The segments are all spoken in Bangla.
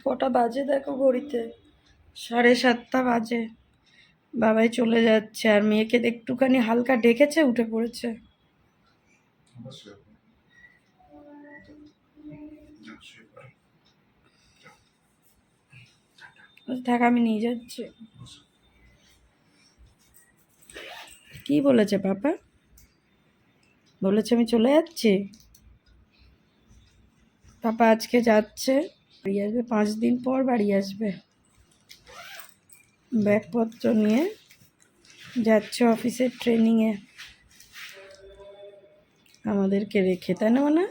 কটা বাজে দেখো ঘড়িতে, 7:30 বাজে। বাবাই চলে যাচ্ছে, আর মেয়েকে একটুখানি হালকা ডেকেছে, উঠে পড়েছে। থাক, আমি নিয়ে যাচ্ছি। কি বলেছে পাপা? বলেছে আমি চলে যাচ্ছি। পাপা আজকে যাচ্ছে, বাড়ি আসবে 5 দিন পর, বাড়ি আসবে। ব্যাগপত্র নিয়ে যাচ্ছে অফিসের ট্রেনিংয়ে, আমাদেরকে রেখে, তাই না? মানে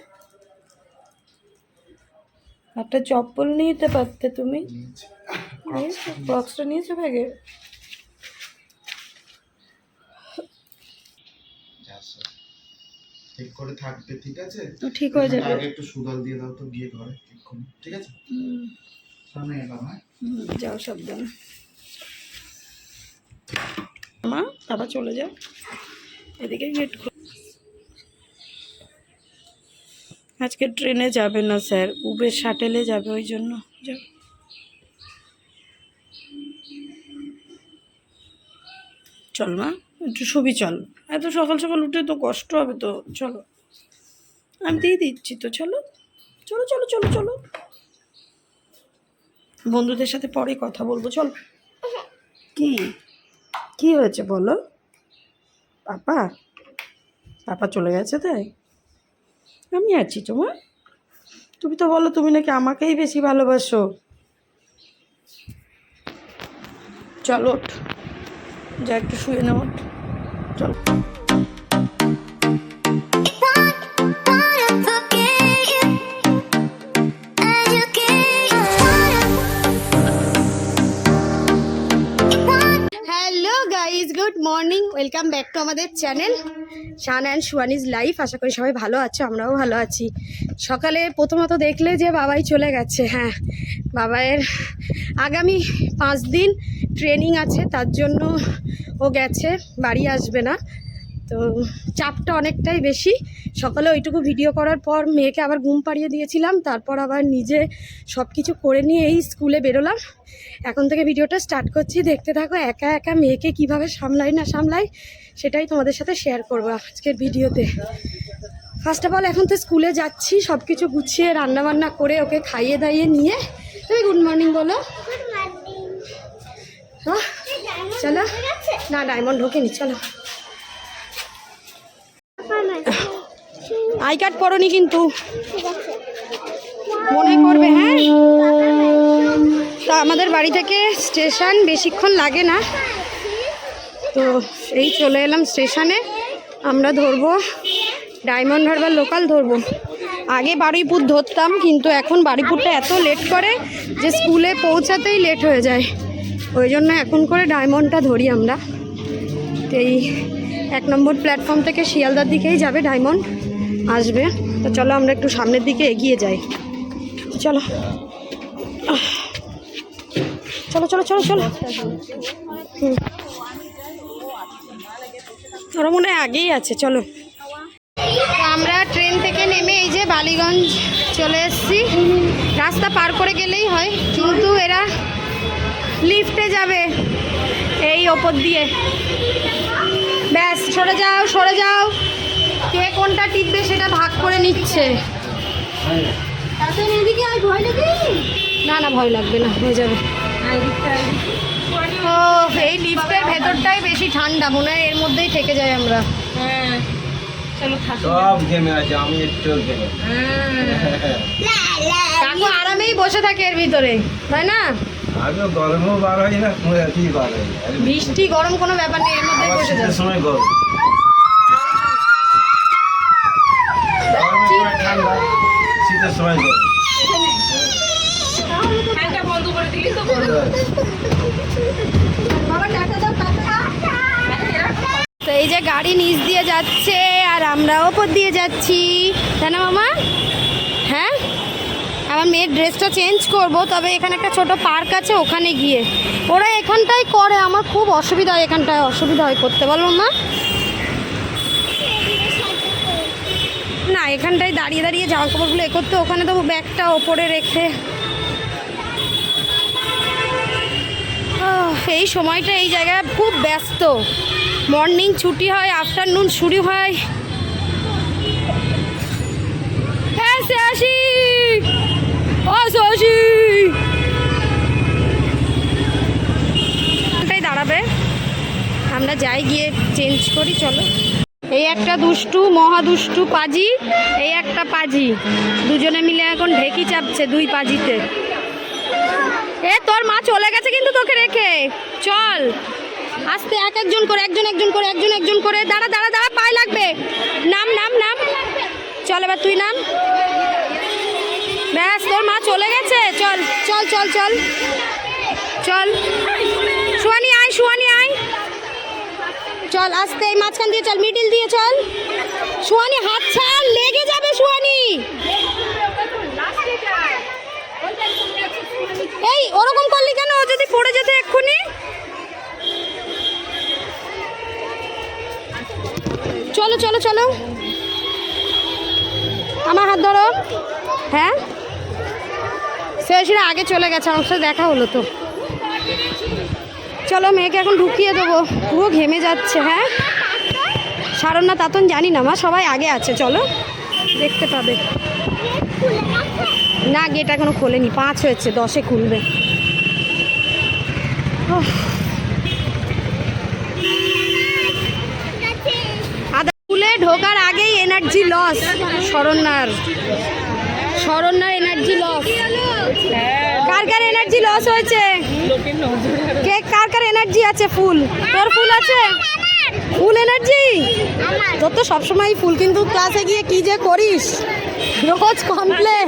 একটা চপ্পল নিতে পারতে তুমি। নিয়েছো? ক্রক্সটা নিয়েছো ব্যাগে? ঠিক করে থাকবে, ঠিক আছে? তো ঠিক হয়ে যাবে। আগে একটু সুদাল দিয়ে দাও তো, গিয়ে ঘরে এক্ষুনি, ঠিক আছে? সামনে এলাম। হ্যাঁ, যাও সাবধানে। মা বাবা চলে যাও, এদিকে গেট খোল। আজকে ট্রেনে যাবে না স্যার, উবের শাটেলে যাবে, ওই জন্য। যাও। চল মা, একটু শুবি, চল। এত সকাল সকাল উঠে তো কষ্ট হবে তো, চলো। আমি দিয়ে দিচ্ছি তো, চলো চলো চলো চলো চলো। বন্ধুদের সাথে পরে কথা বলবো, চলো। কি কি হয়েছে বলো? পাপা পাপা চলে গেছে তাই? আমি আছি তোমার। তুমি তো বলো তুমি নাকি আমাকেই বেশি ভালোবাসো। চলো ওঠ, যা একটু শুয়ে নাও, ওঠ, চলো। Hello guys, good morning, welcome back to আমাদের চ্যানেল শান অ্যান্ড সুয়ানিজ লাইফ। আশা করি সবাই ভালো আছো, আমরাও ভালো আছি। সকালে প্রথমত দেখলে যে বাবাই চলে গেছে। হ্যাঁ, বাবাইয়ের আগামী 5 দিন ট্রেনিং আছে, তার জন্য ও গেছে, বাড়ি আসবে না। তো চাপটা অনেকটাই বেশি। সকালে ওইটুকু ভিডিও করার পর মেয়েকে আবার ঘুম পাড়িয়ে দিয়েছিলাম, তারপর আবার নিজে সব কিছু করে নিয়ে এই স্কুলে বেরোলাম। এখন থেকে ভিডিওটা স্টার্ট করছি, দেখতে থাকো। একা একা মেয়েকে কিভাবে সামলাই না সামলাই সেটাই তোমাদের সাথে শেয়ার করবো আজকের ভিডিওতে। ফার্স্ট অফ অল এখন তো স্কুলে যাচ্ছি, সব কিছু গুছিয়ে রান্নাবান্না করে ওকে খাইয়ে দাইয়ে নিয়ে। তুমি গুড মর্নিং বলো। হ্যাঁ চলো, না ডায়মন্ড ঢোকেনি, চলো। আই কার্ড পরনি কিন্তু, মনে করবে। হ্যাঁ, তা আমাদের বাড়ি থেকে স্টেশন বেশিক্ষণ লাগে না, তো এই চলে এলাম স্টেশনে। আমরা ধরবো ডায়মন্ড হারবার লোকাল ধরবো। আগে বারুইপুর ধরতাম, কিন্তু এখন বারুইপুরটা এত লেট করে যে স্কুলে পৌঁছাতেই লেট হয়ে যায়, ওই জন্য এখন করে ডায়মন্ডটা ধরি আমরা। তো এই 1 নম্বর প্ল্যাটফর্ম থেকে শিয়ালদার দিকেই যাবে, ডায়মন্ড আসবে। তো চলো আমরা একটু সামনের দিকে এগিয়ে যাই, চলো চলো চলো চলো চলো। ওরা মনে হয় আগেই আছে, চলো। আমরা ট্রেন থেকে নেমে এই যে বালিগঞ্জ চলে এসেছি। রাস্তা পার করে গেলেই হয়, কিন্তু এরা লিফটে যাবে এই ওপর দিয়ে। ব্যাস, সরে যাও সরে যাও, কে কোনটা টিপবে সেটা ভাগ করে নিচ্ছে। না না, ভয় লাগবে না, হয়ে যাবে। ও, এই লিফটের ভেতরটাই বেশি ঠান্ডা, মনে হয় এর মধ্যেই থেকে যাই আমরা। হ্যাঁ চলো, সব ঘেমে আছে, আমি একটু ঘেমে। কাকু আরামেই বসে থাকে এর ভিতরে, তাই না? আগে গরমও বার হয় না, কি বার হয়, বৃষ্টি গরম কোনো ব্যাপার নেই, এর মধ্যে বসে যায়। সময় গরম, ঠান্ডা, শীতের সময় গরম। তো এই যে গাড়ি নিচ দিয়ে যাচ্ছে আর আমরা ওপর দিয়ে যাচ্ছি, তাই না মামা? হ্যাঁ, আমার মেয়ের ড্রেসটা চেঞ্জ করব, তবে এখানে একটা ছোট পার্ক আছে, ওখানে গিয়ে। ওরা এখানটাই করে, আমার খুব অসুবিধা হয়, এখানটায় অসুবিধা হয় করতে, বল মামা? না, এখানটায় দাঁড়িয়ে দাঁড়িয়ে জামা কাপড়গুলো এ করতে, ওখানে তো ব্যাগটা ওপরে রেখে এই সময়টা এই জায়গায় খুব ব্যস্ত। মর্নিং ছুটি হয়, আফটারনুন শুরু হয়। হ্যাঁ আসি, আসি দাঁড়াবে, আমরা যাই গিয়ে চেঞ্জ করি। চলো, এই একটা দুষ্টু মহা দুষ্টু পাজি, এই একটা পাজি, দুজনে মিলে এখন ঢেকি চাপছে দুই পাজিতে। এ তোর মা চলে গেছে কিন্তু তোকে রেখে। চল আস্তে, একজন করে একজন করে। দাঁড়া দাঁড়া দাঁড়া, পায়ে লাগবে। নাম নাম নাম, চল এবার তুই নাম। ব্যাস, তোর মা চলে গেছে। চল চল চল চল চল, সুয়ানি আয়, সুয়ানি আয়। চল আস্তে, এই মাঝখান দিয়ে চল, মিডিল দিয়ে চল। সুয়ানি হাত ছাড়, লেগে যাবে সুয়ানি। এই ওরকম করলি কেন? ও যদি পড়ে যেত এক্ষুনি। চলো চলো চলো, আমার হাত ধরো। হ্যাঁ, সেটা আগে চলে গেছে, আমার সাথে দেখা হলো তো। চলো, মেয়েকে এখন ঢুকিয়ে দেবো, পুরো ঘেমে যাচ্ছে। হ্যাঁ, সারণ না তাতন জানি না মা, সবাই আগে আছে। চলো, দেখতে পাবে। না, গেট এখনো খোলেনি, 5 হয়েছে, 10-এ খুলবে। আদা স্কুলে ঢোকার আগেই এনার্জি লস। শরণ্যার এনার্জি লস। কার কার এনার্জি লস হয়েছে? কে কার কার এনার্জি আছে? ফুল, তোর ফুল আছে? ফুল এনার্জি তোর তো সবসময় ফুল, কিন্তু ক্লাসে গিয়ে কি যে করিস, রোজ কমপ্লেন।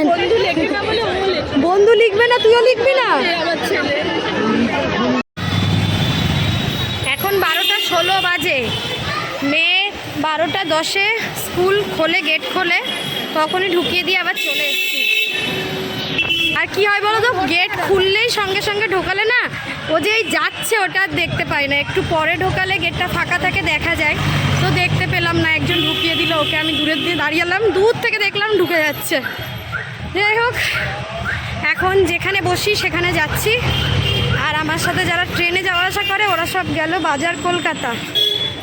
বন্ধু লিখবে না, তুইও লিখবি না। এখন 12:16 বাজে। মেয়ে 12:10-এ স্কুল খোলে, গেট খোলে, তখনই ঢুকিয়ে দিয়ে আবার চলে এসেছি। আর কি হয় বলো তো, গেট খুললেই সঙ্গে সঙ্গে ঢোকালে না, ও যে এই যাচ্ছে ওটা আর দেখতে পাই না। একটু পরে ঢোকালে গেটটা ফাঁকা থাকে, দেখা যায়। তো দেখতে পেলাম না, একজন ঢুকিয়ে দিল ওকে। আমি দূরের দিয়ে দাঁড়িয়েলাম, দূর থেকে দেখলাম ঢুকে যাচ্ছে। যাই হোক, এখন যেখানে বসি সেখানে যাচ্ছি। আর আমার সাথে যারা ট্রেনে যাওয়া আসা করে ওরা সব গেল বাজার কলকাতা।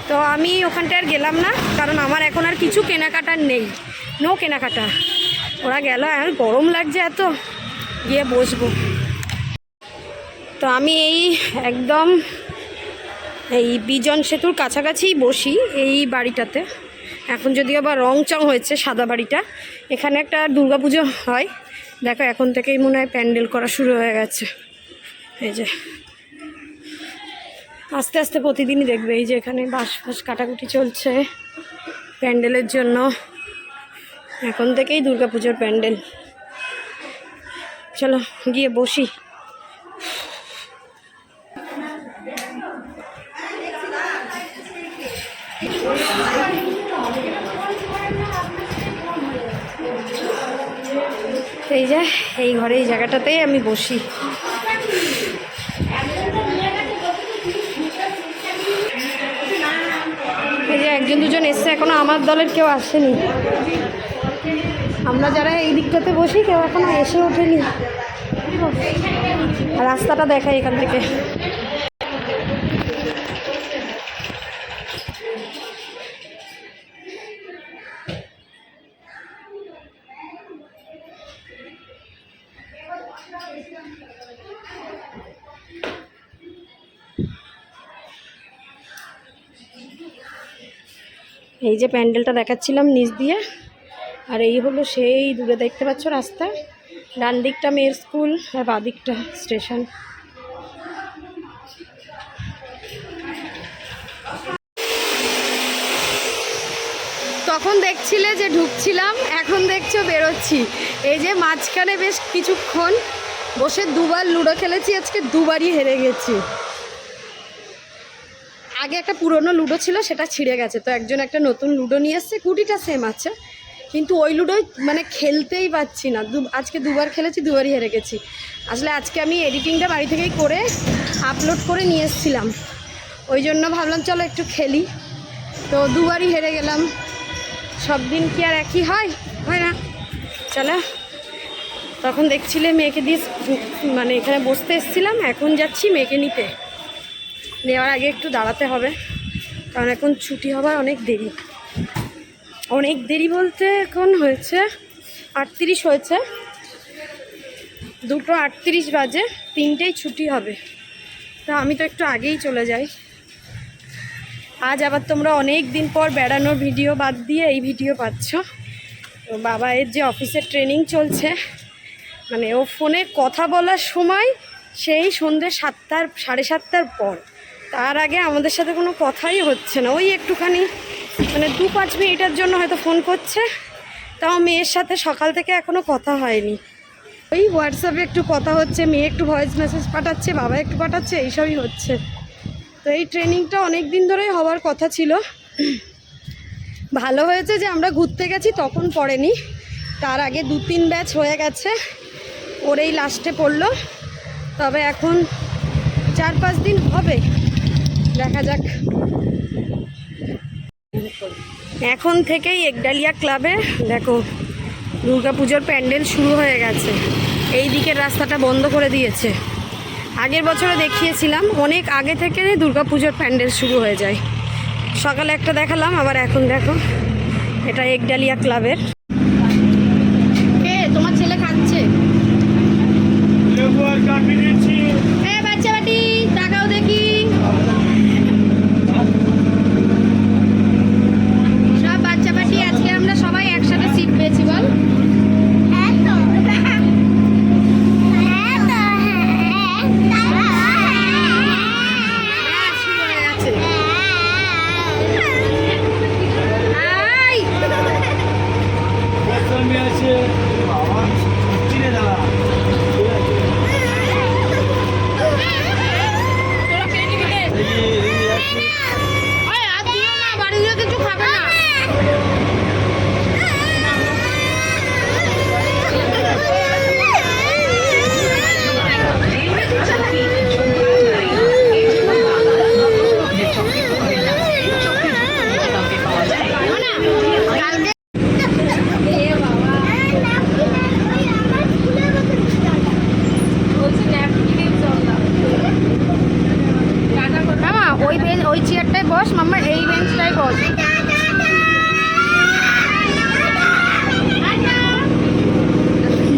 তো আমি ওখানটায় আর গেলাম না, কারণ আমার এখন আর কিছু কেনাকাটার নেই, নো কেনাকাটা। ওরা গেল, আর গরম লাগছে এত, গিয়ে বসবো। তো আমি একদম এই বিজন সেতুর কাছাকাছিই বসি, এই বাড়িটাতে। এখন যদিও বা রং চং হয়েছে, সাদা বাড়িটা। এখানে একটা দুর্গাপুজো হয়, দেখো এখন থেকেই মনে হয় প্যান্ডেল করা শুরু হয়ে গেছে। এই যে আস্তে আস্তে প্রতিদিনই দেখবে, এই যে এখানে বাঁশ কাটাকুটি চলছে প্যান্ডেলের জন্য। এখন থেকেই দুর্গাপুজোর প্যান্ডেল। চলো গিয়ে বসি। এই যে এই ঘরে, এই জায়গাটাতেই আমি বসি। এই যে একজন দুজন এসছে, এখনো আমার দলের কেউ আসেনি। আমরা যারা এই দিকটাতে বসি কেউ এখনো এসে ওঠেনি। রাস্তাটা দেখাই এখান থেকে। এই যে প্যান্ডেলটা দেখাচ্ছিলাম নিচ দিয়ে, আর এই হলো সেই দূরে দেখতে পাচ্ছ রাস্তা। ডান দিকটা মেয়ের স্কুল আর বাঁ দিকটা স্টেশন। তখন দেখছিলে যে ঢুকছিলাম, এখন দেখছো বেরোচ্ছি। এই যে মাঝখানে বেশ কিছুক্ষণ বসে 2বার লুডো খেলেছি, আজকে 2বারই হেরে গেছি। আগে একটা পুরনো লুডো ছিল, সেটা ছিঁড়ে গেছে, তো একজন একটা নতুন লুডো নিয়ে এসছে। গুটিটা সেম আছে, কিন্তু ওই লুডোই মানে খেলতেই পাচ্ছি না। আজকে 2বার খেলেছি, 2বারই হেরে গেছি। আসলে আজকে আমি এডিটিংটা বাড়ি থেকেই করে আপলোড করে নিয়ে এসেছিলাম, ওই জন্য ভাবলাম চলো একটু খেলি। তো 2বারই হেরে গেলাম। সব দিন কি আর একই হয়? হয় না। চলো, তখন দেখছিলে মেয়েকে দিয়ে মানে এখানে বসতে এসেছিলাম, এখন যাচ্ছি মেয়েকে নিতে। নেওয়ার আগে একটু দাঁড়াতে হবে, কারণ এখন ছুটি হবার অনেক দেরি। অনেক দেরি বলতে এখন হয়েছে 38 হয়েছে, 2:38 বাজে, 3টেই ছুটি হবে। তা আমি তো একটু আগেই চলে যাই। আজ আবার তোমরা অনেক দিন পর বেড়ানোর ভিডিও বাদ দিয়ে এই ভিডিও পাচ্ছ। তো বাবা এর যে অফিসের ট্রেনিং চলছে, মানে ও ফোনে কথা বলার সময় সেই সন্ধ্যে 7টা 7:30টার পর, তার আগে আমাদের সাথে কোনো কথাই হচ্ছে না। ওই একটুখানি মানে 2-5 মিনিটের জন্য হয়তো ফোন করছে, তাও মেয়ের সাথে সকাল থেকে এখনও কথা হয়নি। ওই হোয়াটসঅ্যাপে একটু কথা হচ্ছে, মেয়ে একটু ভয়েস মেসেজ পাঠাচ্ছে, বাবা একটু পাঠাচ্ছে, এইসবই হচ্ছে। তো এই ট্রেনিংটা অনেক দিন ধরেই হওয়ার কথা ছিল। ভালো হয়েছে যে আমরা ঘুরতে গেছি তখন পড়েনি, তার আগে 2-3 ব্যাচ হয়ে গেছে, ওরেই লাস্টে পড়লো। তবে এখন 4-5 দিন হবে, দেখা যাক। এখন থেকেই একডালিয়া ক্লাবে দেখো দুর্গাপুজোর প্যান্ডেল শুরু হয়ে গেছে। এই দিকের রাস্তাটা বন্ধ করে দিয়েছে। আগের বছরে দেখিয়েছিলাম, অনেক আগে থেকে দুর্গাপুজোর প্যান্ডেল শুরু হয়ে যায়। সকালে একটা দেখালাম, আবার এখন দেখো এটা একডালিয়া ক্লাবের। তোমার ছেলে খাচ্ছে বাচ্চা বাটি, টাকাও দেখি। সব বাচ্চা বাটি, আজকে আমরা সবাই একসাথে সিট পেয়েছি বল। ওই চেয়ারটায় বস মাম্মা, এই বেঞ্চটায় বস।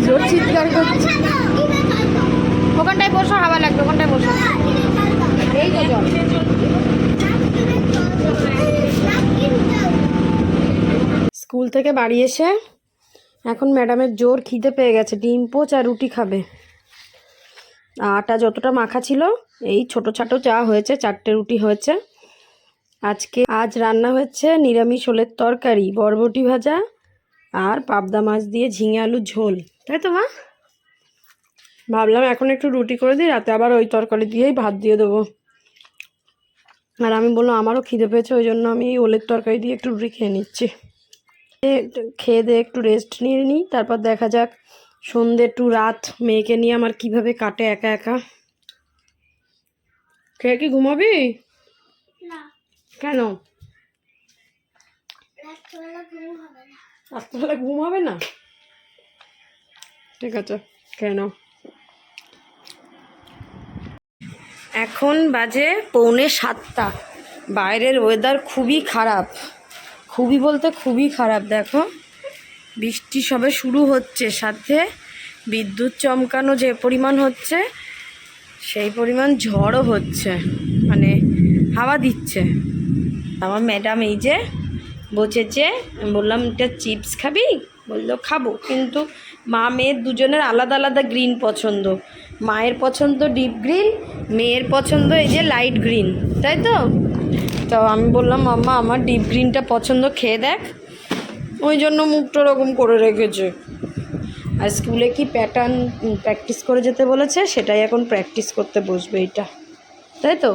জোর চিৎকার করছে। ওখানটায় বসো, হাওয়া লাগবে, ওখানটায় বসো। এই তো জল। স্কুল থেকে বাড়ি এসে এখন ম্যাডামের জোর খিদে পেয়ে গেছে, ডিম পোচ আর রুটি খাবে। আটা যতটা মাখা ছিল, এই ছোটো ছাটো চা হয়েছে, 4টে রুটি হয়েছে। আজ রান্না হচ্ছে নিরামিষ ওলের তরকারি, বরবটি ভাজা আর পাবদা মাছ দিয়ে ঝিঙে আলুর ঝোল, তাই তো মা? ভাবলাম এখন একটু রুটি করে দিই, রাতে আবার ওই তরকারি দিয়েই ভাত দিয়ে দেবো। আর আমি বললাম আমারও খিদে পেয়েছে, ওই জন্য আমি ওলের তরকারি দিয়ে একটু রুটি খেয়ে নিচ্ছি। খেয়ে দিয়ে একটু রেস্ট নিয়ে নিই, তারপর দেখা যাক সন্ধ্যে টু রাত মেয়েকে নিয়ে আমার কিভাবে কাটে একা একা। খেয়ে কি ঘুমাবি? কেন? রাত্রেবেলা ঘুম হবে না? ঠিক আছে, খেয়ে নাও। এখন বাজে 6:45। বাইরের ওয়েদার খুবই খারাপ, খুবই বলতে খুবই খারাপ। দেখো বৃষ্টি সবে শুরু হচ্ছে, সাথে বিদ্যুৎ চমকানো যে পরিমাণ হচ্ছে সেই পরিমাণ ঝড়ও হচ্ছে, মানে হাওয়া দিচ্ছে। আমার ম্যাডাম এই যে বসেছে, বললাম এটা চিপস খাবি, বললো খাবো, কিন্তু মা মেয়ের দুজনের আলাদা আলাদা গ্রিন পছন্দ। মায়ের পছন্দ ডিপ গ্রিন, মেয়ের পছন্দ এই যে লাইট গ্রিন, তাই তো? তো আমি বললাম মাম্মা আমার ডিপ গ্রিনটা পছন্দ, খেয়ে দেখ। ওই জন্য মুখটা ওরকম করে রেখেছে। আর স্কুলে কি প্যাটার্ন প্র্যাকটিস করে যেতে বলেছে, সেটাই এখন প্র্যাকটিস করতে বসবে এটা, তাই তো?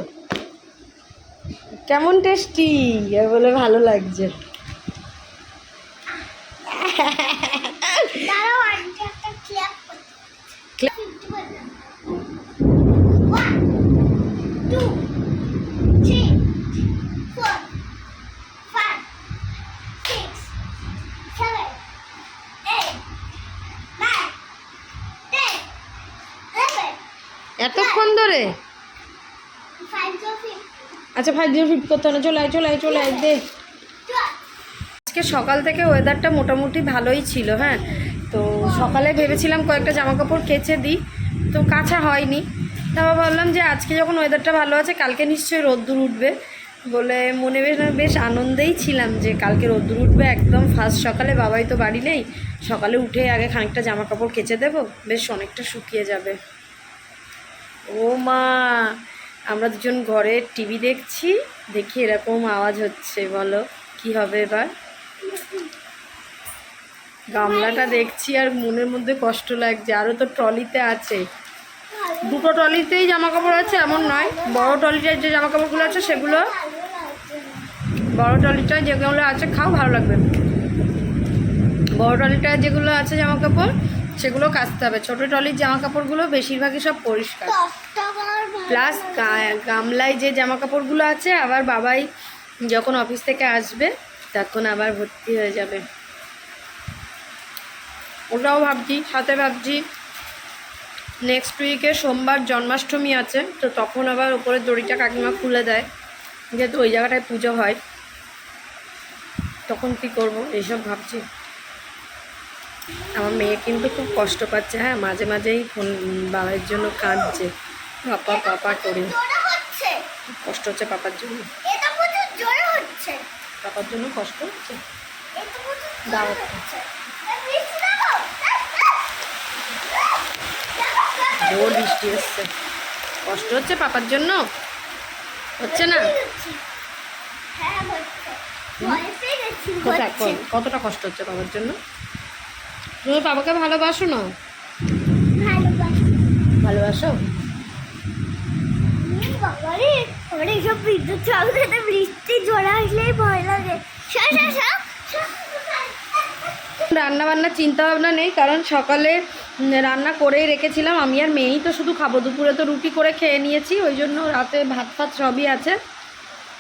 কেমন টেস্টি বলে ভালো লাগছে। এতক্ষণ ধরে আচ্ছা 505 করতে না, চলে আয় চলে আয় চলে আয় দে। আজকে সকাল থেকে ওয়েদারটা মোটামুটি ভালোই ছিল। হ্যাঁ, তো সকালে ভেবেছিলাম কয়েকটা জামা কাপড় কেচে দিই, তো কাঁচা হয়নি। তারপর ভাবলাম যে আজকে যখন ওয়েদারটা ভালো আছে কালকে নিশ্চয়ই রোদ্দুর উঠবে বলে মনে বেশ আনন্দেই ছিলাম যে কালকে রোদ্দুর উঠবে একদম ফার্স্ট সকালে। বাবাই তো বাড়ি নেই, সকালে উঠে আগে খানিকটা জামা কাপড় কেচে দেবো, বেশ অনেকটা শুকিয়ে যাবে। ও মা, আমরা দুজন ঘরে টিভি দেখছি, দেখি এরকম আওয়াজ হচ্ছে, বলো কি হবে এবার? গামলাটা দেখছি আর মনের মধ্যে কষ্ট লাগছে। আরও তো ট্রলিতে আছে, দুটো ট্রলিতেই জামা কাপড় আছে এমন নয়, বড় ট্রলিটায় যে জামা কাপড়গুলো আছে সেগুলো, বড় ট্রলিটায় যেগুলো আছে খাও ভালো লাগবে, বড় ট্রলিটায় যেগুলো আছে জামা কাপড় সেগুলো কাচতে হবে। ছোটো ট্রলির জামা কাপড়গুলো বেশিরভাগই সব পরিষ্কার, প্লাস গামলায় যে জামা কাপড়গুলো আছে আবার বাবাই যখন অফিস থেকে আসবে তখন আবার ভর্তি হয়ে যাবে। ওটাও ভাবছি, সাথে ভাবছি নেক্সট উইকে সোমবার জন্মাষ্টমী আছে, তো তখন আবার উপরের দড়িটা কাকিমা খুলে দেয়, যেহেতু ওই জায়গাটায় পুজো হয়, তখন কী করবো এইসব ভাবছি। আমার মেয়ে কিন্তু খুব কষ্ট পাচ্ছে। হ্যাঁ, মাঝে মাঝেই ফোন বাবার জন্য কাঁদছে, পাপা পাপা করে। কষ্ট হচ্ছে পাপার জন্য, পাপার জন্য কষ্ট হচ্ছে। দাও জোর বৃষ্টি এসছে, কষ্ট হচ্ছে পাপার জন্য, হচ্ছে না? কতটা কষ্ট হচ্ছে বাবার জন্য? তুমি বাবাকে ভালোবাসো না? ভালোবাসো? রান্না বান্নার চিন্তা ভাবনা নেই, কারণ সকালে রান্না করেই রেখেছিলাম। আমি আর মেয়েই তো শুধু খাবো, দুপুরে তো রুটি করে খেয়ে নিয়েছি, ওই জন্য রাতে ভাত ফাত সবই আছে।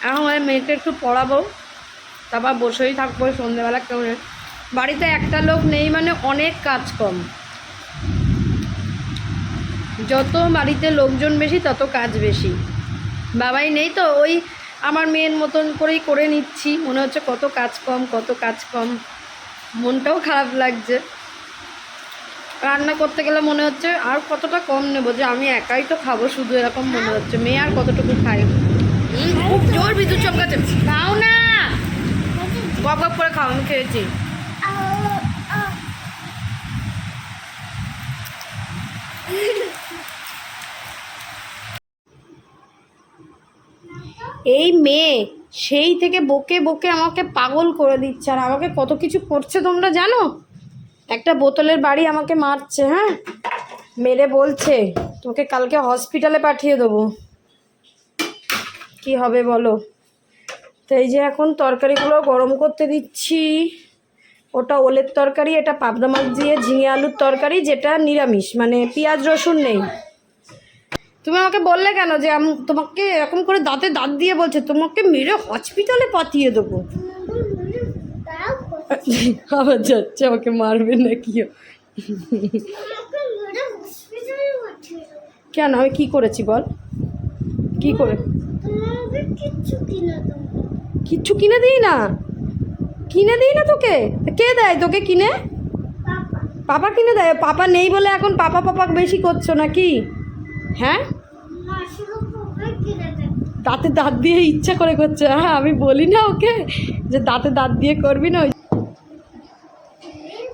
এখন মেয়েকে একটু পড়াবো, তারপর বসেই থাকবো সন্ধ্যেবেলা। কেউ নেই বাড়িতে, একটা লোক নেই মানে অনেক কাজ কম। যত বাড়িতে লোকজন বেশি তত কাজ বেশি। বাবাই নেই তো ওই আমার মেয়ের মতন করেই করে নিচ্ছি, মনে হচ্ছে কত কাজ কম কত কাজ কম, মনটাও খারাপ লাগছে। রান্না করতে গেলে মনে হচ্ছে আর কতটা কম নেবো, যে আমি একাই তো খাবো শুধু, এরকম মনে হচ্ছে। মেয়ে আর কতটুকু খাই। খুব জোর বিদ্যুৎ চমকাচ্ছে, খাও না, গপ গপ করে খাও, আমি খেয়েছি। এই মেয়ে সেই থেকে বকে বকে আমাকে পাগল করে দিচ্ছে, আর আমাকে কত কিছু করছে তোমরা জানো? একটা বোতলের বাড়ি আমাকে মারছে, হ্যাঁ, মেরে বলছে তোকে কালকে হসপিটালে পাঠিয়ে দেবো। কি হবে বলো? তো এই যে এখন তরকারিগুলো গরম করতে দিচ্ছি। ওটা ওলের তরকারি, এটা পাবদা মাছ দিয়ে ঝিঙে আলুর তরকারি, যেটা নিরামিষ, মানে পেঁয়াজ রসুন নেই। তুমি আমাকে বললে কেন যে তোমাকে এরকম করে দাঁতে দাঁত দিয়ে বলছে তোমাকে মেরে হসপিটালে পাঠিয়ে দেবো? আবার যাচ্ছে আমাকে মারবে নাকি? কেন, আমি কি করেছি বল? কি করে? কিচ্ছু কিনে দিই না? কিনে দিই না তোকে? কে দেয় তোকে কিনে? পাপা কিনে দেয়? পাপা নেই বলে এখন পাপা পাপা বেশি করছো নাকি? হ্যাঁ, দাঁতে দাঁত দিয়ে ইচ্ছা করে করছে। হ্যাঁ, আমি বলি না ওকে যে দাঁতে দাঁত দিয়ে করবি না।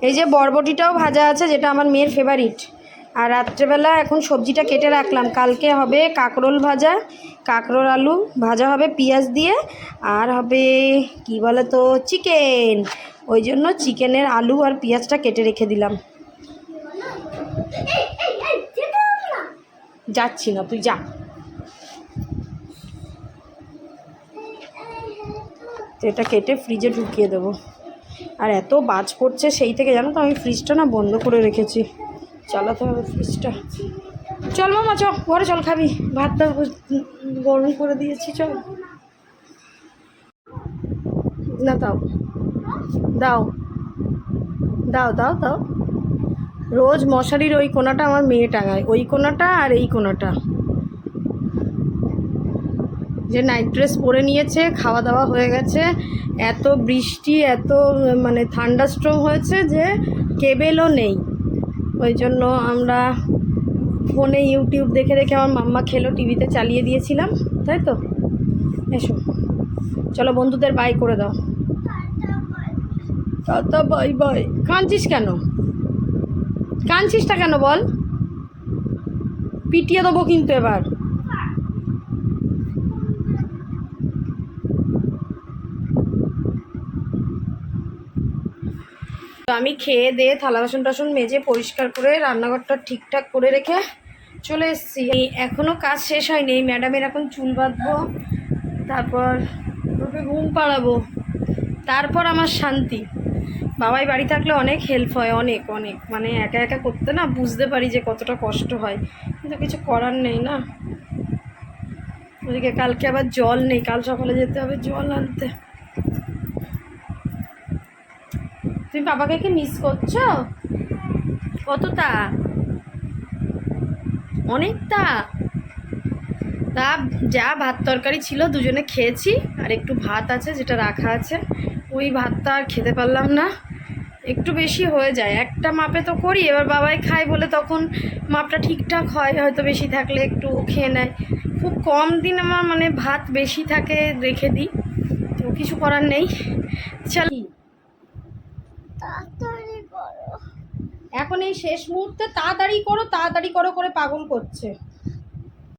এই যে বরবটিটাও ভাজা আছে, যেটা আমার মেয়ের ফেভারিট। আর রাত্রেবেলা এখন সবজিটা কেটে রাখলাম, কালকে হবে কাঁকরোল ভাজা, কাঁকরোল আলু ভাজা হবে পেঁয়াজ দিয়ে, আর হবে কি বলে তো চিকেন। ওই জন্য চিকেনের আলু আর পেঁয়াজটা কেটে রেখে দিলাম। যাচ্ছি না, তুই যা। এটা কেটে ফ্রিজে ঢুকিয়ে দেবো। আর এত বাজ পড়ছে সেই থেকে, জানো তো আমি ফ্রিজটা না বন্ধ করে রেখেছি, চালাতে হবে ফ্রিজটা। চল মামা, চল ঘরে চল, খাবি ভাতটা গরম করে দিয়েছি, চল। না দাও দাও দাও দাও দাও। রোজ মশারির ওই কোনাটা আমার মেয়ে টাঙায়, ওই কোনাটা আর এই কোনাটা। যে নাইট ড্রেস পরে নিয়েছে, খাওয়া দাওয়া হয়ে গেছে। এত বৃষ্টি, এত মানে থান্ডারস্টর্ম হয়েছে যে কেবেলও নেই। ওই জন্য আমরা ফোনে ইউটিউব দেখে দেখে আমার মাম্মা খেলো, টিভিতে চালিয়ে দিয়েছিলাম, তাই তো। এসো চলো বন্ধুদের বাই করে দাও। Tata bye bye. কাঁদছিস কেন? কাঁদছিসটা কেন বল? পিটিয়ে দেবো কিন্তু এবার। তো আমি খেয়ে দিয়ে থালা বাসন টাসন মেজে পরিষ্কার করে রান্নাঘরটা ঠিকঠাক করে রেখে চলে এসেছি। এখনও কাজ শেষ হয়নি। ম্যাডামের এখন চুল বাঁধবো, তারপর ওকে ঘুম পাড়াবো, তারপর আমার শান্তি। বাবাই বাড়ি থাকলে অনেক হেল্প হয়, অনেক অনেক, মানে একা একা করতে না বুঝতে পারি যে কতটা কষ্ট হয়, কিন্তু কিছু করার নেই না। ওদিকে কালকে আবার জল নেই, কাল সকালে যেতে হবে জল আনতে। তুমি বাবাকে কি মিস করছো? কতটা? অনেকটা। তা যা ভাত তরকারি ছিল দুজনে খেয়েছি, আর একটু ভাত আছে যেটা রাখা আছে, ওই ভাতটা আর খেতে পারলাম না। একটু বেশি হয়ে যায়, একটা মাপে তো করি, এবার বাবাই খায় বলে তখন মাপটা ঠিকঠাক হয়, হয়তো বেশি থাকলে একটু খেয়ে নেয়। খুব কম দিন আমার মানে ভাত বেশি থাকে, রেখে দিই, তো কিছু করার নেই। চল এখন এই শেষ মুহূর্তে তাড়াতাড়ি করো তাড়াতাড়ি করো করে পাগল করছে।